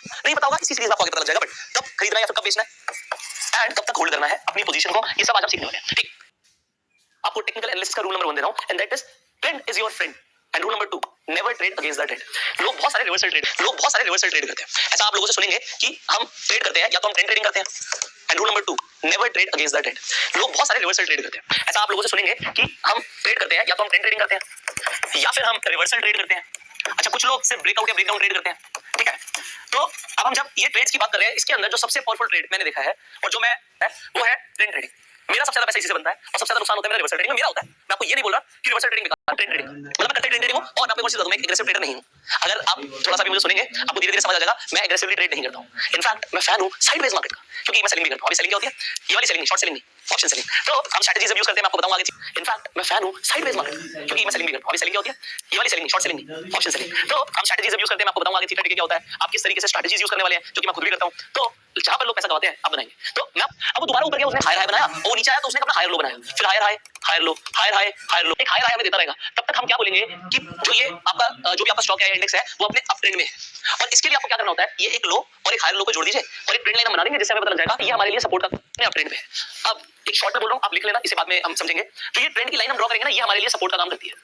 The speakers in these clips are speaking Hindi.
नहीं पता होगा, इसी सीरीज में आपको आगे पता लग जाएगा। बट कब खरीदना है या फिर कब बेचना है एंड कब तक होल्ड करना है अपनी पोजीशन को, ये सब आज आप सीखने वाले हैं। ठीक, आपको टेक्निकल एनालिसिस का रूल नंबर 1 दे रहा हूं, and that is trend is your friend. And rule number 2, never trade against the trend. लोग बहुत सारे रिवर्सल ट्रेड करते हैं। ऐसा आप लोगों से सुनेंगे कि हम ट्रेड करते हैं या तो हम ट्रेंड ट्रेडिंग करते हैं। And rule number 2, never trade against the trend. लोग बहुत सारे रिवर्सल ट्रेड करते हैं। ऐसा आप लोगों से सुनेंगे कि हम ट्रेड करते हैं या तो हम ट्रेंड ट्रेडिंग करते हैं या फिर हम रिवर्सल ट्रेड करते हैं। अच्छा, कुछ लोग सिर्फ ब्रेकआउट या ब्रेकडाउन ट्रेड करते हैं। ठीक है, तो अब हम जब ये ट्रेड्स की बात कर रहे हैं, इसके अंदर जो सबसे पावरफुल ट्रेड मैंने देखा है और जो मैं है वो है ट्रेंड ट्रेडिंग। मेरा सबसे ज्यादा पैसा इसी से बनता है और सबसे ज्यादा नुकसान होता है मेरा रिवर्सल ट्रेडिंग में। मेरा होता है, मैं आपको ये नहीं बोल रहा कि रिवर्सल ट्रेडिंग बेकार है, ट्रेंड ट्रेडिंग मतलब मैं करता ट्रेंड ट्रेडिंग हूं। और मैं आपको एक चीज बता दूं, मैं एग्रेसिव ट्रेडर नहीं हूं। अगर आप थोड़ा सा भी मुझे सुनेंगे, आपको धीरे धीरे समझ आ जाएगा मैं एग्रेसिवली ट्रेड नहीं करता हूं। इनफैक्ट मैं फैन हूं साइडवेज मार्केट का, क्योंकि मैं सेलिंग भी करता हूं। अभी सेलिंग क्या होती है? ये वाली सेलिंग, शॉर्ट सेलिंग नहीं, ऑप्शन सेलिंग। तो हम स्ट्रेटजीज यूज करते हैं, मैं आपको बताऊंगा आगे चीज। इनफैक्ट मैं फैन हूं साइडवेज मार्केट, क्योंकि मैं सेलिंग भी करता हूं। अभी सेलिंग क्या होती है? ये वाली सेलिंग, शॉर्ट सेलिंग नहीं, ऑप्शन सेलिंग। तो हम स्ट्रेटजीज यूज करते हैं, मैं आपको बताऊंगा आगे चीज क्या होता है, आप किस तरीके से स्ट्रेटजीज यूज करने वाले हैं, जो कि मैं खुद भी करता हूं। तो जहां पर लोग पैसा गवाते हैं आप बनाएंगे। तो मैं अब दोबारा ऊपर गया, उसने हायर हाई बनाया, वो नीचे आया तो उसने अपना हायर लो बनाया, फिर higher high, higher low, higher high, higher low, एक हायर हाई हमें देता रहेगा। तब तक हम क्या बोलेंगे कि जो ये आपका जो भी आपका स्टॉक है या इंडेक्स है वो अपने अप ट्रेंड में है। और इसके लिए आपको क्या करना होता है, ये एक लो और एक हायर लो को जोड़ दीजिए और एक ट्रेंड लाइन हम बना देंगे, जिससे हमें पता लग जाएगा ये हमारे लिए सपोर्ट का अप ट्रेंड में है। अब एक शॉर्ट में बोल रहा हूं, आप लिख लेना, इसे बाद में हम समझेंगे। तो ये ट्रेंड की लाइन हम ड्रॉ करेंगे ना, ये हमारे लिए सपोर्ट का काम करती है।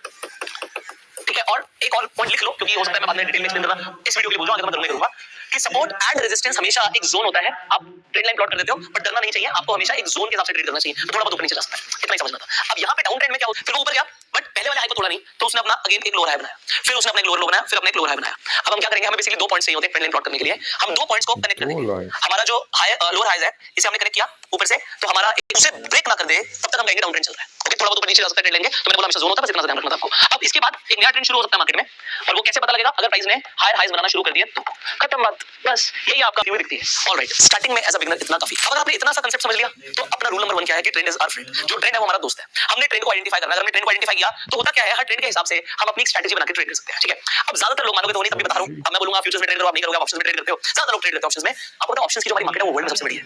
ठीक है, और एक और पॉइंट लिख लो, क्योंकि हो सकता है मैं बाद में डिटेल में एक्सप्लेन करूंगा, इस वीडियो के लिए बोल रहा हूं, अगर मैं नहीं करूंगा कि सपोर्ट एंड रेजिस्टेंस हमेशा एक जोन होता है। आप ट्रेंड लाइन प्लॉट कर देते हो, बट डरना नहीं चाहिए, आपको हमेशा एक जोन के हिसाब से ट्रेड करना चाहिए। तो थोड़ा बहुत ऊपर नीचे जा सकता है, इतना ही समझना था। अब यहाँ पे डाउन ट्रेंड में क्या होता है, फिर वो ऊपर गया बट पहले वाले हाई को तोड़ा नहीं, तो उसने अपना अगेन एक लोअर हाई बनाया, फिर उसने अपना एक लोअर लो बनाया, फिर अपना एक लोअर हाई बनाया। अब हम क्या करेंगे, हमें बेसिकली 2 पॉइंट्स चाहिए होते हैं ट्रेंड लाइन प्लॉट करने के लिए। हम 2 पॉइंट्स को कनेक्ट कर देंगे। हमारा जो हाई लोअर हाई है इसे हमने कनेक्ट किया ऊपर से, तो हमारा उसे ब्रेक ना कर दे तब तक हम कहेंगे डाउन ट्रेंड चल रहा है। ओके, थोड़ा बहुत ऊपर नीचे जा सकता है ट्रेंड लेंगे, तो मैंने बोला हमेशा जोन होता है, बस इतना सा ध्यान रखना था आपको। अब इसके बाद एक नया ट्रेंड शुरू हो सकता है मार्केट में, और वो कैसे पता लगेगा? अगर प्राइस ने हायर हाइज बनाना शुरू कर दिए तो खत्म बात, बस यही आपका व्यू दिखती है। ऑलराइट, स्टार्टिंग में एज अ बिगिनर इतना काफी। अब अगर आपने इतना सा कांसेप्ट समझ लिया, तो अपना रूल नंबर 1 क्या है कि ट्रेंड इज आवर फ्रेंड। जो ट्रेंड है वो हमारा दोस्त है। हमने ट्रेंड को आइडेंटिफाई करना है। अगर हमने ट्रेंड को आइडेंटिफाई किया तो होता क्या है, हर ट्रेंड के हिसाब से हम अपनी स्ट्रेटजी बना के ट्रेड कर सकते हैं। ठीक है, अब ज्यादातर लोग मानोगे तो नहीं, तब भी बता रहा हूं। अब मैं बोलूंगा फ्यूचर्स में ट्रेड करो, आप नहीं करोगे, आप ऑप्शंस में ट्रेड करते हो। ज्यादातर लोग ट्रेड करते हैं ऑप्शंस में। आपको पता है ऑप्शंस की जो हमारी मार्केट है वो वर्ल्ड में सबसे बड़ी है।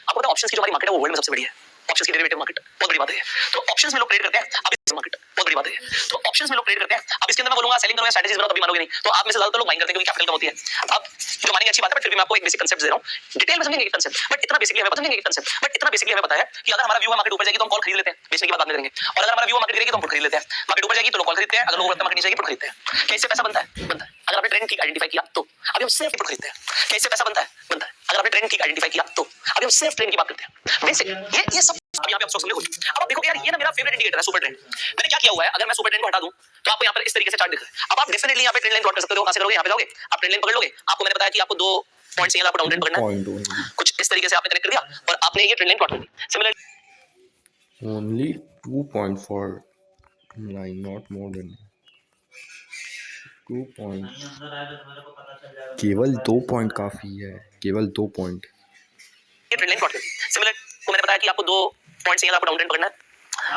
आपको पता है ऑप्शंस की जो हमारी मार्केट है वो वर्ल्ड में सबसे बड़ी है। ऑप्शंस की डेरिवेटिव मार्केट बहुत बड़ी बात है। तो ऑप्शंस में लोग ट्रेड करते हैं, अब इस मार्केट बहुत बड़ी बात है। तो ऑप्शंस में लोग ट्रेड करते हैं। अब इसके अंदर मैं बोलूंगा सेलिंग करो या स्ट्रेटजीज बनाओ, तभी मानोगे नहीं। तो आप में से ज्यादातर लोग बाइंग करते हैं क्योंकि कैपिटल कम होती है। अब जो मानेंगे अच्छी बात है, बट फिर भी मैं आपको एक बेसिक कांसेप्ट दे रहा हूं, डिटेल में समझेंगे एक कांसेप्ट, बट इतना बेसिकली हमें समझेंगे एक कांसेप्ट, बट इतना बेसिकली हमें पता है कि अगर हमारा व्यू है मार्केट ऊपर जाएगी तो हम कॉल खरीद लेते हैं, बेचने की बात बाद में करेंगे। और अगर हमारा व्यू मार्केट गिरेगी तो हम पुट खरीद लेते हैं। मार्केट ऊपर जाएगी तो लोग कॉल खरीदते हैं, अगर लोग मार्केट नीचे जाएगी पुट खरीदते हैं। कैसे पैसा बनता है? बनता है अगर आपने ट्रेंड की आइडेंटिफाई किया तो। अभी हम सिर्फ पुट खरीदते हैं। कैसे पैसा बनता है? बनता है अगर आपने ट्रेंड की आइडेंटिफाई किया तो। अभी हम सिर्फ ट्रेंड की बात करते हैं। बेसिक ये सब अब यहाँ पे आप सोच समझे कुछ। अब आप देखोगे यार, ये ना मेरा फेवरेट इंडिकेटर है, सुपर ट्रेंड। मैंने क्या किया हुआ है, अगर मैं सुपर ट्रेंड को हटा दूं तो आपको यहाँ पर इस तरीके से चार्ट दिख रहा है। अब आप डेफिनेटली यहाँ पे ट्रेंड लाइन प्लॉट कर सकते हो। कहां से करोगे? यहाँ पे जाओगे, आप ट्रेंड लाइन पकड़ लोगे। आपको मैंने बताया कि आपको 2 पॉइंट्स चाहिए, आपको डाउन ट्रेंड पकड़ना है। कुछ इस तरीके से आपने कनेक्ट कर दिया और आपने ये ट्रेंड लाइन प्लॉट कर दी। Similar Only 2.4 line, not more than 2 point. केवल 2 पॉइंट काफी है, केवल 2 पॉइंट। ये ट्रेंड लाइन प्लॉट कर दी। सिमिलर को मैंने बताया कि आपको 2 पॉइंट्स चाहिए, आपको डाउन ट्रेंड पकड़ना है।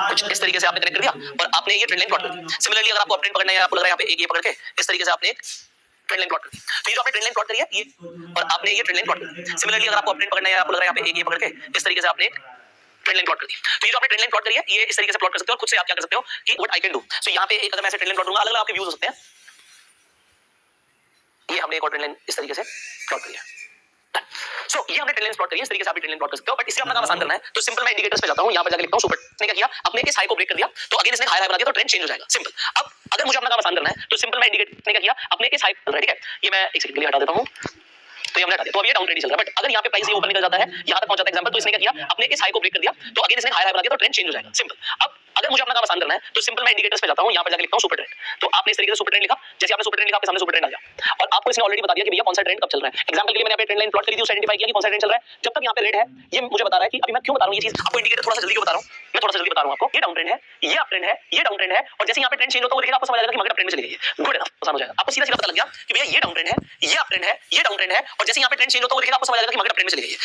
कुछ इस तरीके से आपने कनेक्ट कर दिया और आपने ये ट्रेंड लाइन प्लॉट कर दी। सिमिलरली अगर आपको अप ट्रेंड पकड़ना है, आपको लग रहा है यहाँ पे एक ये पकड़ के इस तरीके से आपने एक ट्रेंड लाइन प्लॉट कर दी। तो ये जो आपने ट्रेंड लाइन प्लॉट करी है ये, और आपने ये ट्रेंड लाइन प्लॉट कर दी। सिमिलरली अगर आपको अप ट्रेंड पकड़ना है, आपको लग रहा है यहाँ पे एक ये पकड़ के इस तरीके से आपने एक ट्रेंड लाइन प्लॉट कर दी। तो ये जो आपने ट्रेंड लाइन प्लॉट करी है ये इस तरीके से प्लॉट कर सकते हो और खुद से आप क्या कर सकते हो कि व्हाट आई कैन डू। सो यहाँ पे एक अगर मैं ऐसे ट्रेंड लाइन प्लॉट करूंगा, अलग-अलग आपके व्यूज हो सकते हैं। ये हमने एक और ट्रेंड लाइन इस तरीके से प्लॉट करी है। सो ये हमने ट्रेंड लाइन प्लॉट करी है, इस तरीके से आप ट्रेंड लाइन प्लॉट कर सकते हो। बट इससे अपना काम आसान करना है तो सिंपल मैं इंडिकेटर्स पे जाता हूं, यहां पे जाके लिखता हूं सुपर। इसने क्या किया, अपने इस हाई को ब्रेक कर दिया, तो अगेन इसने हाई हाई बना दिया, तो ट्रेंड चेंज हो जाएगा। सिंपल। अब अगर मुझे अपना काम आसान करना है तो सिंपल मैं इंडिकेटर ने क्या किया, अपने इस हाई पर, ठीक है, ये मैं एक सेकंड के लिए हटा देता हूं। तो ये हमने हटा दिया, तो अब ये डाउन ट्रेंड चल रहा है। बट अगर यहाँ पे प्राइस ये ऊपर निकल जाता है, यहाँ तक पहुंच जाता है एग्जांपल, तो इसने क्या किया, अपने इस हाई को ब्रेक कर दिया, तो अगेन इसने हाई हाई बना दिया, तो ट्रेंड चेंज हो जाएगा। सिंपल। अब अगर मुझे अपना काम आसान करना है तो सिंपल मैं इंडिकेटर्स पे जाता हूं, यहाँ पे जाके लिखता हूं सुपर ट्रेंड। तो आपने इस तरीके से सुपर ट्रेंड लिखा, जैसे आपने सुपर ट्रेंड लिखा आपके सामने सुपर ट्रेंड आ गया और आपको इसने ऑलरेडी बता दिया कि भैया कौन सा ट्रेंड कब चल रहा है। एग्जांपल के लिए मैंने यहाँ पे ट्रेंड लाइन प्लॉट करी थी, उसे आइडेंटिफाई किया कि कौन सा ट्रेंड चल रहा है। जब तक यहाँ पे रेड है, ये मुझे बता रहा है कि अभी मैं क्यों बता रहा हूँ ये चीज आपको, इंडिकेटर थोड़ा सा जल्दी क्यों बता रहा हूँ, मैं थोड़ा सा जल्दी बता रहा हूँ आपको। ये डाउन ट्रेंड है, ये अप ट्रेंड है, ये डाउन ट्रेंड है, और जैसे यहाँ पे ट्रेंड चेंज होता है वो देखिएगा, आपको समझ आ जाएगा कि मार्केट अप ट्रेंड में चली गई है। गुड इनफ, आसान हो जाएगा। आपको सीधा सीधा पता लग गया कि भैया ये डाउन ट्रेंड है, ये अप ट्रेंड है, ये डाउन ट्रेंड है, और जैसे यहाँ पे ट्रेंड चेंज होता है वो देखिएगा, आपको समझ आ जाएगा कि मार्केट अप ट्रेंड में चली गई है।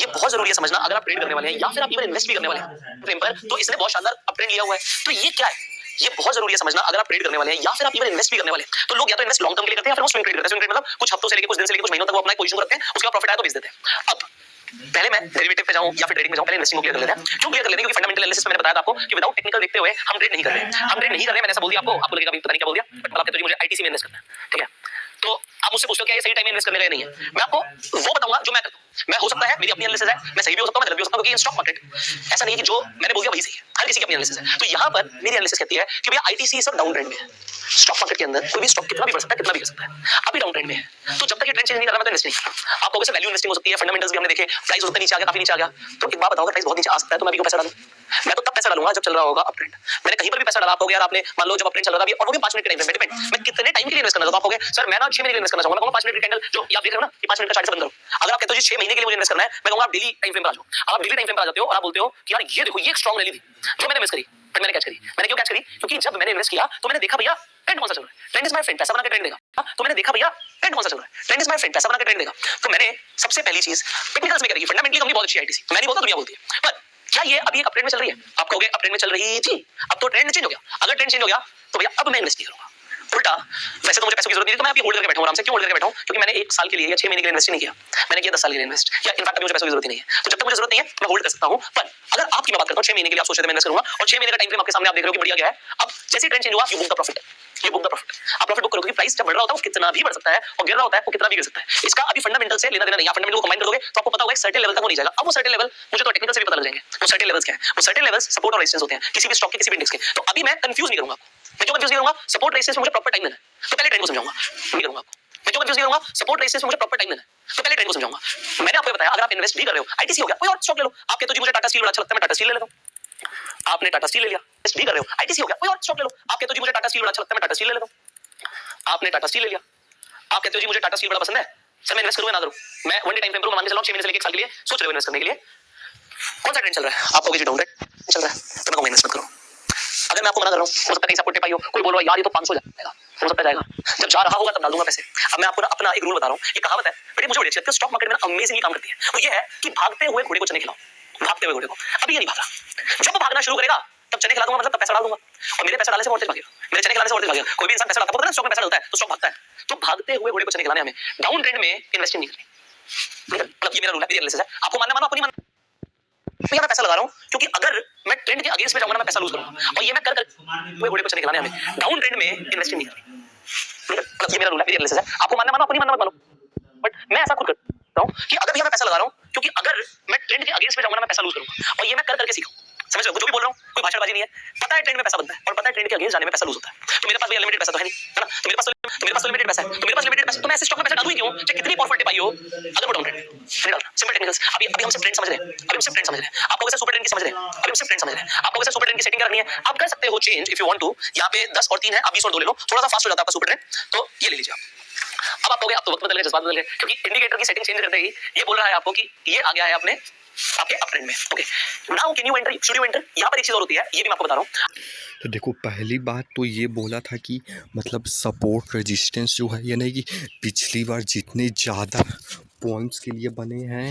ये बहुत जरूरी है समझना अगर आप ट्रेड करने वाले हैं या फिर आप इवन इन्वेस्ट भी करने वाले हैं ट्रेंड पर। तो इसने बहुत शानदार अप ट्रेंड लिया हुआ है, तो ये क्या है, ये बहुत जरूरी है समझना अगर आप ट्रेड करने वाले हैं या फिर आप इवन इन्वेस्ट भी करने वाले हैं। तो लोग या तो इन्वेस्ट लॉन्ग टर्म के लिए करते हैं या फिर वो स्विंग ट्रेड करते हैं। स्विंग ट्रेड मतलब कुछ हफ्तों से लेकर कुछ दिन से लेकर कुछ महीनों तक वो अपना पोजीशन रखते हैं, उसके बाद प्रॉफिट आया तो बेच देते हैं। अब पहले मैं डेरिवेटिव पे जाऊं या फिर ट्रेडिंग में जाऊं, पहले इन्वेस्टिंग को क्लियर कर लेते हैं। क्यों क्लियर कर लेते हैं? क्योंकि फंडामेंटल एनालिसिस में मैंने बताया था आपको कि विदाउट टेक्निकल देखते हुए हम ट्रेड नहीं कर रहे हैं। हम ट्रेड नहीं कर रहे हैं, मैंने ऐसा बोल दिया आपको, आपको लगेगा पता नहीं क्या बोल दिया, बट आपके तो मुझे आईटीसी में इन्वेस्ट करना है, ठीक है। तो आप मुझसे पूछते हो क्या ये सही टाइम में इन्वेस्ट करने का नहीं है, मैं आपको वो बताऊंगा जो मैं करता हूँ। मैं हो सकता है मेरी अपनी एनालिसिस है, मैं सही भी हो सकता हूँ, मैं गलत भी हो सकता हूँ, क्योंकि स्टॉक मार्केट ऐसा नहीं है कि जो मैंने बोल दिया वही सही है, हर किसी की अपनी एनालिसिस है। तो यहाँ पर मेरी एनालिसिस कहती है कि भैया आईटीसी सब डाउन ट्रेंड में है। स्टॉक मार्केट के अंदर कोई भी स्टॉक कितना भी बढ़ सकता है, कितना भी गिर सकता है, अभी डाउन ट्रेंड में है। तो जब तक ये ट्रेंड चेंज नहीं कर रहा, मैं तो इन्वेस्ट नहीं कर रहा। आप कहोगे सर वैल्यू इन्वेस्टिंग हो सकती है, फंडामेंटल्स भी हमने देखे, प्राइस हो सकता है नीचे आ गया, काफी नीचे आ गया। तो एक बात बताओ, प्राइस बहुत नीचे आ सकता है तो मैं भी क्यों पैसा डालूं? मैं तो तब पैसा डालूंगा जब चल रहा होगा अप ट्रेंड। मैंने कहीं पर भी पैसा डाला, आप कहोगे यार आपने मान लो जब अप ट्रेंड चल रहा था, अभी और वो भी 5 मिनट के टाइम फ्रेम में, मैं कितने टाइम के लिए इन्वेस्ट करना चाहता हूं? आप कहोगे सर मैं ना 6 महीने के लिए इन्वेस्ट करना चाहूंगा। मैं कहूंगा 5 मिनट की कैंडल जो ये आप देख रहे हो ना, कि 5 मिनट का चार्ट से बंद करो। अगर आप कहते हो जी 6 महीने के लिए मुझे इन्वेस्ट करना है, मैं कहूंगा आप डेली टाइम फ्रेम पर आ जाओ। अब आप डेली टाइम फ्रेम पर आ जाते हो और आप बोलते हो कि यार ये देखो ये एक स्ट्रांग रैली थी जो मैंने मिस करी, बट मैंने कैच करी। मैंने क्यों कैच करी? क्योंकि जब मैंने इन्वेस्ट किया तो मैंने देखा भैया ट्रेंड कौन सा चल रहा है, ट्रेंड इज माय फ्रेंड, पैसा बना के ट्रेंड देगा। तो मैंने देखा भैया ट्रेंड कौन सा चल रहा है, ट्रेंड इज माय फ्रेंड, पैसा बना के ट्रेंड देगा। तो मैंने सबसे पहली चीज टेक्निकल्स में करी, फंडामेंटली कंपनी बहुत अच्छी है आईटीसी, मैं नहीं बोलता दुनिया बोलती है, पर क्या ये अभी एक अप ट्रेंड में चल रही है? आप कहोगे अप ट्रेंड में चल रही थी, अब तो ट्रेंड चेंज हो गया। अगर ट्रेंड चेंज हो गया तो भैया अब मैं इन्वेस्ट नहीं करूंगा। उल्टा वैसे तो मुझे पैसों की जरूरत नहीं थी, तो मैं अभी होल्ड करके बैठा हूं आराम से। क्यों होल्ड करके बैठा हूं? क्योंकि मैंने 1 साल के लिए या 6 महीने के लिए इन्वेस्ट नहीं किया, मैंने किया 10 साल के लिए इन्वेस्ट, या इनफैक्ट अभी मुझे पैसों की जरूरत ही नहीं है। तो जब तक मुझे जरूरत नहीं है मैं होल्ड कर सकता हूं। पर अगर आपकी मैं बात करता हूं 6 महीने के लिए आप सोच रहे थे मैं इन्वेस्ट करूंगा, और 6 महीने का टाइम फ्रेम आपके सामने, आप देख रहे हो कि बढ़िया गया है, अब जैसे ट्रेंड चेंज हुआ यू बुक द प्रॉफिट, ये बुक द प्रॉफिट। आप प्रॉफिट बुक करोगे, प्राइस जब बढ़ रहा होता है वो कितना भी बढ़ सकता है, और गिर रहा होता है वो कितना भी गिर सकता है। इसका अभी फंडामेंटल से लेना देना नहीं। आप फंडामेंटल को कंबाइन कर दोगे तो आपको पता होगा एक सर्टेन लेवल तक वो नहीं जाएगा। अब वो सर्टेन लेवल मुझे तो टेक्निकल से भी पता लग जाएंगे, वो सर्टेन लेवल्स क्या है। वो सर्टेन लेवल्स सपोर्ट और रेजिस्टेंस होते हैं किसी भी स्टॉक के, किसी भी इंडेक्स के। तो अभी मैं कंफ्यूज नहीं करूंगा आपको। मैं क्यों कंफ्यूज नहीं करूंगा? सपोर्ट रेजिस्टेंस में मुझे प्रॉपर टाइम देना है, तो पहले ट्रेंड को समझाऊंगा, नहीं करूंगा आपको। मैं क्यों कंफ्यूज नहीं करूंगा? सपोर्ट रेजिस्टेंस में मुझे प्रॉपर टाइम देना है, तो पहले ट्रेंड को समझाऊंगा। मैंने आपको बताया अगर आप इन्वेस्ट भी कर रहे हो, आईटीसी हो गया, कोई और स्टॉक ले लो। आप कहते हो जी मुझे टाटा स्टील बड़ा अच्छा लगता है, मैं टाटा स्टील ले लेता हूं। आपने टाटा स्टील ले लिया, इन्वेस्ट भी कर रहे हो, आईटीसी हो गया, कोई और स्टॉक ले लो। आप कहते हो जी मुझे टाटा स्टील बड़ा अच्छा लगता है, मैं टाटा स्टील ले लेता हूं। आपने टाटा स्टील ले लिया। आप कहते हो जी मुझे टाटा स्टील बड़ा पसंद है, सर मैं इन्वेस्ट करूं या ना करूं? मैं वन डे टाइम फ्रेम पर मान के चला 6 महीने से लेकर 1 साल के लिए सोच रहे हो इन्वेस्ट करने के लिए, कौन सा ट्रेंड चल रहा है? आप कहोगे जी डाउन ट्रेंड चल रहा है, तो मैं कहूंगा इन्वेस्ट मत करो। अगर मैं आपको मना कर रहा हूं, हो सकता है कहीं से आपको टिप आई हो, कोई बोल रहा है यार ये तो 500 जाएगा, हो सकता है जाएगा, जब जा रहा होगा तब डाल दूंगा पैसे। अब मैं आपको ना अपना एक रूल बता रहा हूं, ये कहावत है बट ये मुझे बड़ी अच्छी लगती है, स्टॉक मार्केट में अमेजिंग काम करती है। वो ये है कि भागते हुए घोड़े को चने खिलाओ, भागते हुए घोड़े को। अभी ये नहीं भाग रहा, जब वो भागना शुरू करेगा तब चने खिला दूंगा, मतलब तब पैसा डाल दूंगा। और मेरे पैसा डालने से और तेज भागेगा, मेरे चने खिलाने से और तेज भागेगा। कोई भी इंसान पैसा डालता है, पता है स्टॉक में पैसा डालता है तो स्टॉक भागता है। तो भागते हुए घोड़े को चने खिलाने हमें डाउन ट्रेंड में इन्वेस्टिंग नहीं करनी। मतलब ये मेरा रूल है, मेरी एनालिसिस है। आपको मानना मानो, अपनी मानना, मैं पैसा लगा रहा हूं क्योंकि अगर मैं ट्रेंड के अगेंस्ट में जाऊंगा ना मैं पैसा लूज करूंगा, और ये मैं कर कोई घोड़े को चने खिलाने हमें डाउन ट्रेंड में इन्वेस्टिंग नहीं करनी। मतलब ये मेरा रूल है, मेरी एनालिसिस है। आपको मानना मानो, अपनी मानना मत मानो, बट मैं ऐसा खुद करता हूं कि अगर भी मैं पैसा लगा रहा हूं क्योंकि अगर मैं ट्रेंड के अगेंस्ट में जाऊंगा ना मैं पैसा लूज करूंगा, और ये मैं कर करके सीखा हूं। समझ रहे हो जो भी बोल रहा हूं? कोई भाषणबाजी नहीं है। पता है ट्रेंड में पैसा बनता है और पता है ट्रेंड के अगेंस्ट जाने में पैसा लूज होता है। तो मेरे पास भी अनलिमिटेड पैसा तो है नहीं, है ना? तो मेरे पास लिमिटेड पैसा है, तो मेरे पास लिमिटेड पैसा, तो मैं ऐसे स्टॉक में पैसा डालूं ही क्यों चाहे कितनी पावरफुल टिप आई हो, अगर वो डाउन ट्रेंड नहीं डालना। Simple technicals. अभी अभी हम सिर्फ ट्रेंड समझ रहे हैं, अभी हम सिर्फ ट्रेंड समझ रहे हैं। आपको वैसे सुपर ट्रेंड की समझ रहे हैं, अभी हम सिर्फ ट्रेंड समझ रहे हैं। आपको वैसे सुपर ट्रेंड की सेटिंग करनी है, आप कर सकते हो change if you want to. यहाँ पे 10 और 3 है, आप 20 और 2 ले लो, थोड़ा सा फास्ट हो जाता है आपका सुपर ट्रेंड, तो ये ले लीजिए आप। अब आप कहोगे अब तो वक्त बदल गया, जज्बात बदल गए, क्योंकि इंडिकेटर की सेटिंग चेंज करते ही ये बोल रहा है आपको कि ये आ गया है अपने आपके अप ट्रेंड में। Okay, now can you enter, should you enter? यहाँ पर एक चीज और होती है, ये भी मैं आपको बता रहा हूँ। तो देखो पहली बात तो ये बोला था कि मतलब सपोर्ट रेजिस्टेंस जो है, ये नहीं कि पिछली बार जितने ज़्यादा पॉइंट्स के लिए बने हैं,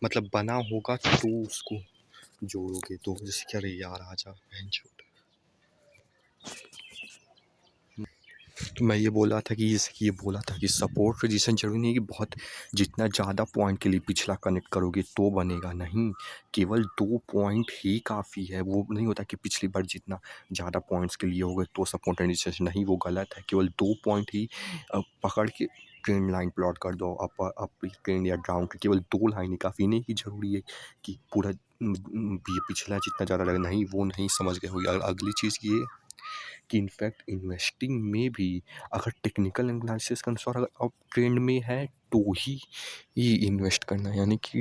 मतलब बना होगा तो उसको जोड़ोगे तो जैसे क्या रे यार आजा बहनचोद। तो मैं ये बोला था कि जैसे कि ये बोला था कि सपोर्ट रेजिस्टेंस जरूरी नहीं है कि बहुत जितना ज़्यादा पॉइंट के लिए पिछला कनेक्ट करोगे तो बनेगा, नहीं, केवल 2 पॉइंट ही काफ़ी है। वो नहीं होता कि पिछली बार जितना ज़्यादा पॉइंट्स के लिए हो गए तो सपोर्ट रेजिस्टेंस, नहीं, वो गलत है। केवल 2 पॉइंट ही पकड़ के ट्रेंड लाइन प्लॉट कर दो, अप ट्रेंड या डाउन की केवल 2 लाइन ही काफ़ी, नहीं कि ज़रूरी है कि पूरा ये पिछला जितना ज़्यादा लगे, नहीं, वो नहीं समझ गए हो। अगली चीज़ ये कि इनफैक्ट इन्वेस्टिंग में भी अगर टेक्निकल एनालिसिस के अनुसार अगर अप ट्रेंड में है तो ही इन्वेस्ट करना है, यानी कि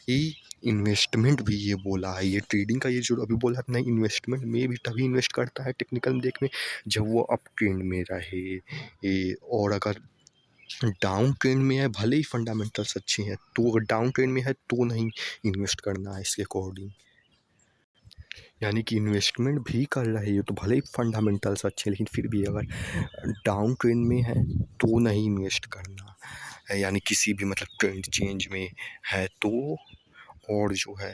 ये इन्वेस्टमेंट भी ये बोला है, ये ट्रेडिंग का ये जो अभी बोला नहीं, इन्वेस्टमेंट में भी तभी इन्वेस्ट करता है टेक्निकल देख में जब वो अप ट्रेंड में रहे। ये और अगर डाउन ट्रेंड में है, भले ही फंडामेंटल्स अच्छे हैं, तो अगर डाउन ट्रेंड में है तो नहीं इन्वेस्ट करना है इसके अकॉर्डिंग। यानी कि इन्वेस्टमेंट भी कर रहे हो तो भले ही फंडामेंटल्स अच्छे, लेकिन फिर भी अगर डाउन ट्रेंड में है तो नहीं इन्वेस्ट करना है, यानी किसी भी मतलब ट्रेंड चेंज में है तो। और जो है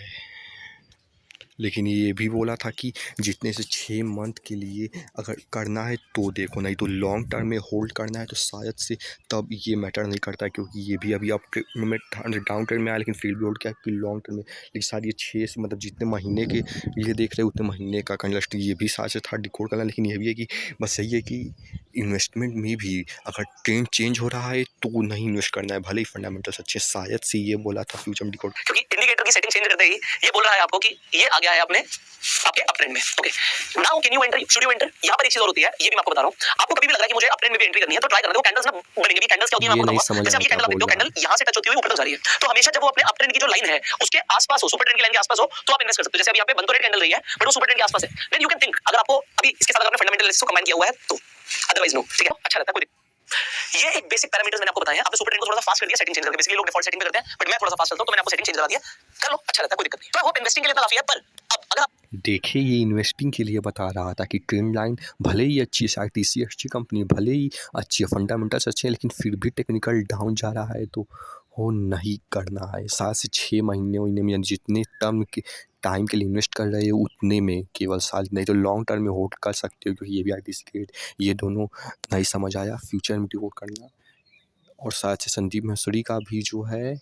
लेकिन ये भी बोला था कि जितने से 6 मंथ के लिए अगर करना है तो देखो, नहीं तो लॉन्ग टर्म में होल्ड करना है तो शायद से तब ये मैटर नहीं करता है, क्योंकि ये भी अभी अप में डाउन ट्रेंड में आया, लेकिन फिर भी होल्ड किया कि लॉन्ग टर्म में। लेकिन शायद ये 6 से मतलब जितने महीने के लिए देख रहे हैं उतने महीने का कंडस्ट ये भी शायद से था डिकोड करना। लेकिन ये भी है कि बस यही है कि इन्वेस्टमेंट में भी अगर ट्रेंड चेंज हो रहा है तो नहीं इन्वेस्ट करना है, भले ही फंडामेंटल्स अच्छे। शायद से ये बोला था फ्यूचर में डिकोड, क्योंकि इंडिकेटर की सेटिंग चेंज करते ही ये बोल रहा है आपको कि ये आ गया है अपने आपके अप ट्रेंड में। Okay, now can you enter, should you enter? यहाँ पर एक चीज और होती है, ये भी मैं आपको बता रहा हूँ। आपको कभी भी लग रहा है कि मुझे अप ट्रेंड में भी एंट्री करनी है तो ट्राई करना। देखो कैंडल्स ना बनेंगी भी, कैंडल्स क्या होती है मैं आपको बताऊंगा। जैसे अभी कैंडल आप देखते हो, कैंडल यहाँ से टच होती हुई ऊपर तक जा रही है, तो हमेशा जब वो अपने अप ट्रेंड की जो लाइन है उसके आसपास हो, सुपर ट्रेंड की लाइन के आसपास हो, तो आप इन्वेस्ट कर सकते हो। जैसे अभी यहाँ पे 1 तो रेड कैंडल रही है बट वो सुपर ट्रेंड के आसपास है, देन यू कैन थिंक, अगर आपको अभी इसके साथ अगर फंडामेंटल एनालिसिस को कंबाइन किया हुआ है तो, अदरवाइज नो। ठीक है, अच्छा लगता है कोई। ये एक बेसिक पैरामीटर्स मैंने आपको बताए हैं। आपने सुपर ट्रेंड को थोड़ा सा फास्ट कर दिया, सेटिंग चेंज करके। बेसिकली लोग डिफॉल्ट सेटिंग में करते हैं, बट मैं थोड़ा सा फास्ट चलता हूं तो मैंने आपको सेटिंग चेंज करा दिया। कर लो, अच्छा लगता है, कोई दिक्कत नहीं। तो आई होप इन्वेस्टिंग के लिए इतना काफी है, पर अब अगर देखिए ये इन्वेस्टिंग के लिए बता रहा था कि ट्रेंड लाइन भले ही अच्छी है, आईटीसी अच्छी कंपनी भले ही अच्छी है, फंडामेंटल्स अच्छे हैं, लेकिन फिर भी टेक्निकल डाउन जा रहा है तो वो नहीं करना है। 7 से 6 महीने में जितने टर्म के टाइम के लिए इन्वेस्ट कर रहे हो उतने में केवल साल, नहीं तो लॉन्ग टर्म में होल्ड कर सकते हो, क्योंकि ये भी आईटीसी क्रेड ये दोनों नहीं समझ आया। फ्यूचर में डिवोट करना और साथ से संदीप मसूरी का भी जो है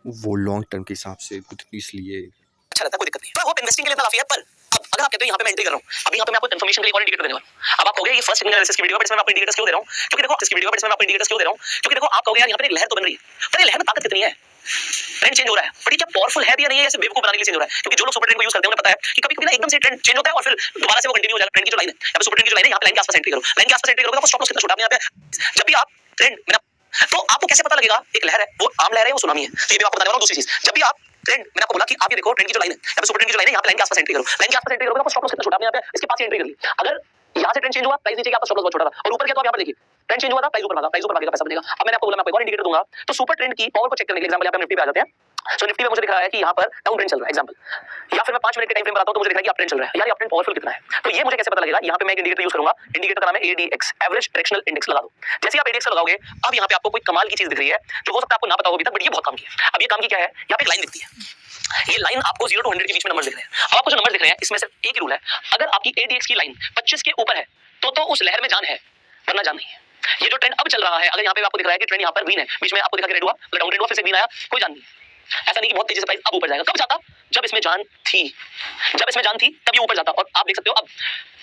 वो लॉन्ग टर्म के हिसाब से कुछ इसलिए अच्छा लगता है, कोई दिक्कत नहीं। तो आई होप इन्वेस्टिंग के लिए इतना काफी है, पर अब अगर आप कहते हो यहाँ पे मैं एंट्री कर रहा हूँ, अभी यहाँ पे मैं आपको कंफर्मेशन के लिए एक और इंडिकेटर देने वाला हूँ। अब आप कहोगे ये फर्स्ट एनालिसिस की वीडियो है, बट इसमें मैं आपको इंडिकेटर्स क्यों दे रहा हूँ? क्योंकि देखो इसकी वीडियो, बट इसमें मैं आपको इंडिकेटर्स क्यों दे रहा हूँ? क्योंकि देखो आप कहोगे यार यहाँ पे एक लहर तो बन रही है, पर ये लहर में ताकत कितनी है? ट्रेंड चेंज हो रहा है, बट ये क्या पावरफुल है भी या नहीं है? ऐसे बेवकूफ बनाने के लिए चेंज हो रहा है, क्योंकि जो लोग सुपर ट्रेंड को यूज करते हैं उन्हें पता है कि कभी-कभी ना एकदम से ट्रेंड चेंज होता है और फिर दोबारा से वो कंटिन्यू हो जाता है। ट्रेंड की जो लाइन है, यहाँ पे सुपर ट्रेंड की जो लाइन है, यहाँ पे लाइन के आसपास एंट्री करो, लाइन के आसपास एंट्री करोगे तो आपको स्टॉप लॉस कितना छोटा यहाँ पे। जब भी आप ट्रेंड तो आपको कैसे पता लगेगा एक लहर है, वो आम लहर है, वो सुनामी है? तो ये भी आपको बताने वाला हूं। दूसरी चीज, जब भी आप ट्रेंड, मैंने आपको बोला कि आप ये देखो ट्रेंड की जो लाइन है, यहाँ पे सुपर ट्रेंड की जो लाइन है, यहाँ पे लाइन के आसपास एंट्री करो, लाइन के आसपास एंट्री करोगे तो स्टॉप लॉस कितना छोटा आपने यहाँ पे इसके पास ही एंट्री कर ली। अगर यहाँ से ट्रेंड चेंज हुआ, प्राइस नीचे गया, आपका स्टॉप लॉस बहुत छोटा था, और ऊपर गया तो आप यहाँ पर देखिए ट्रेंड चेंज हुआ था, प्राइस ऊपर भागा, प्राइस ऊपर भागेगा, पैसा बनेगा। अब मैंने आपको बोला मैं आपको एक और इंडिकेटर दूंगा, तो सुपर ट्रेंड की पावर को चेक करने के लिए एग्जांपल यहाँ पे निफ्टी पे आ जाते हैं। सो निफ्टी में मुझे दिख रहा है कि यहाँ पर डाउन ट्रेंड चल रहा है एग्जांपल, या फिर मैं 5 मिनट के टाइम फ्रेम पर आता हूं तो मुझे दिख रहा है कि अप ट्रेंड चल रहा है। यार ये अप ट्रेंड पावरफुल कितना है? तो ये मुझे कैसे पता लगेगा? यहाँ पे मैं एक इंडिकेटर यूज करूंगा, इंडिकेटर का नाम है एडीएक्स, एवरेज डायरेक्शनल इंडेक्स लगा दो। जैसे आप एडीएक्स लगाओगे, अब यहाँ पे आपको कोई कमाल की चीज दिख रही है जो हो सकता है आपको ना पता हो अभी तक, बट ये बहुत काम की है। अब ये काम की क्या है? यहाँ पे एक लाइन दिखती है, ये लाइन आपको 0 to 100 के बीच में नंबर्स दिख रहे हैं। अब आपको जो नंबर्स दिख रहे हैं इसमें सिर्फ एक ही रूल है, अगर आपकी एडीएक्स की लाइन 25 के ऊपर है तो उस लहर में जान है, वरना जान नहीं है। ये जो ट्रेंड अब चल रहा है, अगर यहाँ पे आपको दिख रहा है कि ट्रेंड यहाँ पर वीन है, बीच में आपको दिखा कि रेड हुआ, डाउन ट्रेंड हुआ, फिर से वीन आया, कोई जान नहीं है। ऐसा नहीं कि बहुत तेजी से प्राइस अब ऊपर जाएगा। कब जाता? जब इसमें जान थी, जब इसमें जान थी तब ये ऊपर जाता। और आप देख सकते हो अब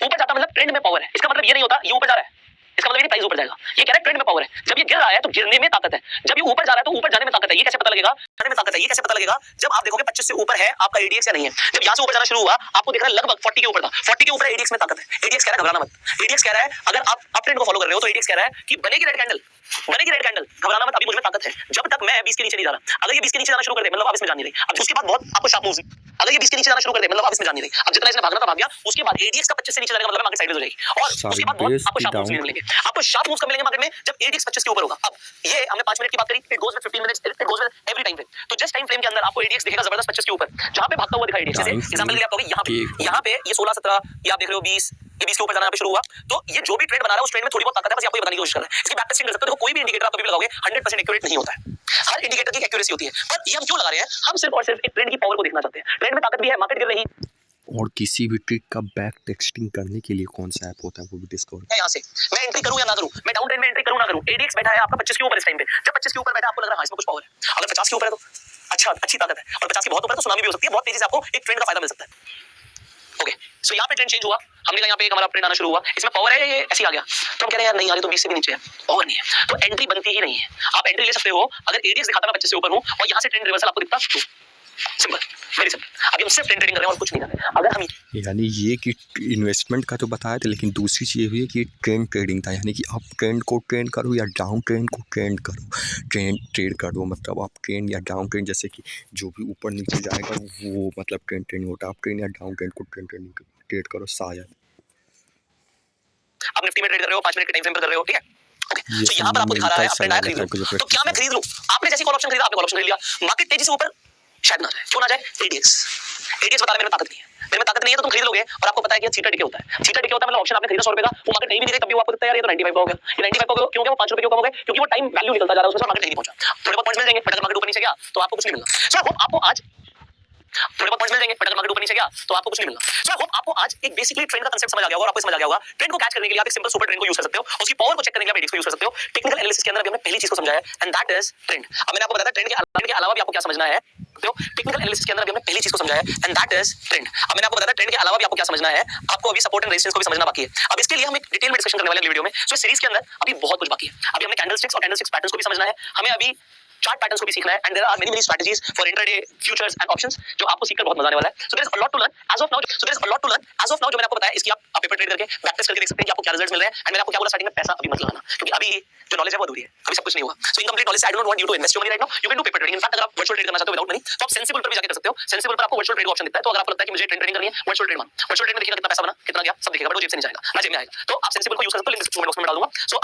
ऊपर जाता मतलब ट्रेंड में पावर है। इसका मतलब ये नहीं होता ये ऊपर जा रहा है, इसका मतलब ये प्राइस ऊपर जाएगा। ये कह रहा है ट्रेंड में पावर है। जब ये गिर रहा है तो गिरने में ताकत है, जब ये ऊपर जा रहा है तो ऊपर जाने में ताकत है। ये कैसे पता लगेगा? जाने में ताकत है। ये कैसे पता लगेगा? जब आप देखोगे 25 से ऊपर है आपका एडीएक्स या नहीं है। जब यहाँ से ऊपर जाना शुरू हुआ, आपको दिख रहा है लगभग 40 के ऊपर था, 40 के ऊपर एडीएक्स में ताकत है। एडीएक्स कह रहा है घबराना मत। एडीएक्स कह रहा है अगर आप अप ट्रेंड को फॉलो कर रहे हो तो एडीएक्स कह रहा है कि बनेगी रेड कैंडल, बनेगी रेड कैंडल, घबराना मत, अभी मुझ में ताकत है। जब तक मैं 20 के नीचे नहीं जा रहा, अगर ये 20 के नीचे जाना शुरू कर दे मतलब आप इसमें जान नहीं रही। अब उसके बाद बहुत आपको शार्प मूव्स, अगर ये 20 के नीचे जाना शुरू कर दे मतलब आप इसमें जान नहीं रही। अब जितना इसने भागना था भाग गया, उसके बाद एडीएक्स का 25 से नीचे जाने का मतलब मार्केट साइडवेज हो जाएगी, और उसके बाद बहुत आपको शार्प मूव्स मिलेंगे। आपको शार्प मूव्स कब मिलेंगे मार्केट में? जब एडीएक्स 25 के ऊपर होगा। अब ये हमने 5 मिनट की बात करी, it goes with 15 minutes, it goes with every time frame. तो जस्ट टाइम फ्रेम के अंदर आपको एडीएक्स दिखेगा जबरदस्त 25 के ऊपर, जहां पे भागता हुआ दिखाई एडीएक्स। जैसे एग्जांपल के लिए आप कहोगे यहाँ पे ये 16 17, ये आप देख रहे हो 20, ये 20 के ऊपर जाना यहाँ पे शुरू हुआ, तो ये जो भी ट्रेड बना रहा है उस ट्रेड में थोड़ी बहुत ताकत है, बस आपको ये बताने की कोशिश कर रहा है। इसकी बैक टेस्टिंग कर सकते हो। देखो कोई भी इंडिकेटर आप कभी भी लगाओगे 100% एक्यूरेट नहीं होता है, हर इंडिकेटर की एक्यूरेसी होती है। पर ये हम क्यों लगा रहे हैं? हम सिर्फ और सिर्फ एक ट्रेंड की पावर को देखना चाहते हैं। ट्रेंड में ताकत भी है, मार्केट गिर रही। और किसी भी ट्रिक का बैक टेक्सटिंग करने के लिए कौन सा ऐप होता है वो भी डिस्कवर है। यहाँ से मैं एंट्री करूं या ना करूं, मैं डाउन ट्रेंड में एंट्री करूं ना करूं, एडीएक्स बैठा है आपका 25 के ऊपर इस टाइम पे। जब 25 के ऊपर बैठा आपको लग रहा है इसमें कुछ पावर है, अगर 50 के ऊपर है तो अच्छा अच्छी ताकत है, और 50 के बहुत ऊपर है तो सुनामी भी हो सकती है, बहुत तेजी से आपको एक ट्रेंड का फायदा मिल सकता है। ओके, सो यहाँ पे ट्रेंड चेंज हुआ, हमने कहा यहाँ पे एक हमारा ट्रेंड आना शुरू हुआ, इसमें पावर है, ये ऐसे ही आ गया, तो हम कह रहे हैं यार नहीं आ रही, तो 20 से भी नीचे है, पावर नहीं है, तो एंट्री बनती ही नहीं है। आप एंट्री ले सकते हो अगर एडीएक्स दिखाता मैं 25 से ऊपर हूं और यहाँ से ट्रेंड रिवर्सल आपको दिखता तो सिंपल, वेरी सिंपल। अभी हम सिर्फ ट्रेंडिंग कर रहे हैं और कुछ नहीं कर रहे। अगर हम यानी ये कि इन्वेस्टमेंट का तो बताया था, लेकिन दूसरी चीज़ हुई है कि ट्रेंड ट्रेडिंग था, यानी कि आप ट्रेंड को ट्रेंड करो या डाउन ट्रेंड को ट्रेंड करो, ट्रेड करो, मतलब आप ट्रेंड या डाउन ट्रेंड, जैसे कि जो भी ऊपर नीचे जाएगा वो मतलब ट्रेंड ट्रेंडिंग होता है। आप ट्रेंड या डाउन ट्रेंड को ट्रेड करो शायद। आप निफ्टी में ट्रेड कर रहे हो, 5 मिनट के टाइम फ्रेम पर कर रहे हो, ठीक है? ओके, तो यहाँ पर आपको दिखा रहा है आप ट्रेंड आया खरीद लो, तो क्या मैं खरीद लूं? आपने जैसे कॉल ऑप्शन खरीदा, आपने कॉल ऑप्शन खरीद लिया, मार्केट तेजी से ऊपर शायद ना जाए, क्यों ना जाए? एडीएक्स बता रहा है मेरे में ताकत नहीं है, मेरे में ताकत नहीं है, तो तुम खरीद लोगे, और आपको पता है कि थीटा डिके होता है। थीटा डिके होता है मतलब ऑप्शन आपने खरीदा 100 रुपए का, वो मार्केट नहीं भी दिखे तब भी वो आपको दिखता है यार ये तो 95 का हो गया, ये 95 का हो गया, क्यों? वो 5 रुपए क्यों कम हो गए? क्योंकि वो टाइम वैल्यू निकलता जा रहा है, उसके साथ मार्केट नहीं पहुंचा। थोड़े बहुत पॉइंट्स मिल जाएंगे, बट अगर मार्केट ऊपर नीचे गया तो आपको कुछ नहीं मिलना। सो आई होप आपको आज थोड़े बहुत पॉइंट्स मिल जाएंगे, बट अगर मार्केट ऊपर नीचे गया तो आपको कुछ नहीं मिलना। सो आई होप आपको आज एक बेसिकली ट्रेंड का कांसेप्ट समझ आ गया होगा और आपको समझ आ गया होगा। ट्रेंड को कैच करने के लिए आप एक सिंपल सुपर ट्रेंड को यूज कर सकते हो, उसकी पावर को चेक करने के लिए आप इंडेक्स को यूज कर सकते हो। टेक्निकल एनालिसिस के अंदर अभी हमने पहली चीज को समझाया एंड दैट इज ट्रेंड। अब मैंने आपको बताया ट्रेंड के अलावा भी आपको क्या समझना है, तो टेक्निकल एनालिसिस के अंदर अभी हमने पहली चीज को समझाया एंड दैट इज ट्रेंड। अब मैंने आपको बताया ट्रेंड के अलावा भी आपको क्या समझना है, आपको अभी सपोर्ट एंड रेजिस्टेंस को भी समझना बाकी है। अब इसके लिए हम एक डिटेल में डिस्कशन करने वाले हैं वीडियो में। सो इस सीरीज के अंदर अभी बहुत कुछ बाकी है। अभी हमने कैंडलस्टिक्स और कैंडलस्टिक्स पैटर्न्स को भी समझना है, हमें अभी चार्ट पैटर्न्स को भी सीखना है and there are many strategies for intraday futures and options जो आपको सीखकर बहुत मजा आने वाला है। So there is a lot to learn as of now. जो मैंने आपको बताया इसकी आप पेपर ट्रेड करके बैक टेस्ट करके देख सकते हैं कि आपको क्या रिजल्ट्स मिल रहे हैं। एंड मैंने आपको क्या बोला स्टार्टिंग में, पैसा अभी मत लगाना क्योंकि अभी जो नॉलेज है वो अधूरी है, अभी सब कुछ नहीं हुआ। So incomplete knowledge, I don't want you to invest your money right now, you can do paper trading. In fact अगर आप वर्चुअल ट्रेड करना चाहते हो विदाउट मनी तो आप सेंसिबल पर भी जाके कर सकते हो। सेंसिबल पर आपको वर्चुअल ट्रेड का ऑप्शन दिखता है, तो अगर आपको लगता है कि मुझे ट्रेडिंग करनी है, वर्चुअल ट्रेड मान, वर्चुअल ट्रेड में देखिएगा कितना पैसा बना, कितना गया, सब दिखेगा, बट वो जेब से नहीं जाएगा ना, जेब में आएगा। तो आप सेंसिबल को यूज कर सकते हो, लिंक डिस्क्रिप्शन बॉक्स में डाल दूंगा। सो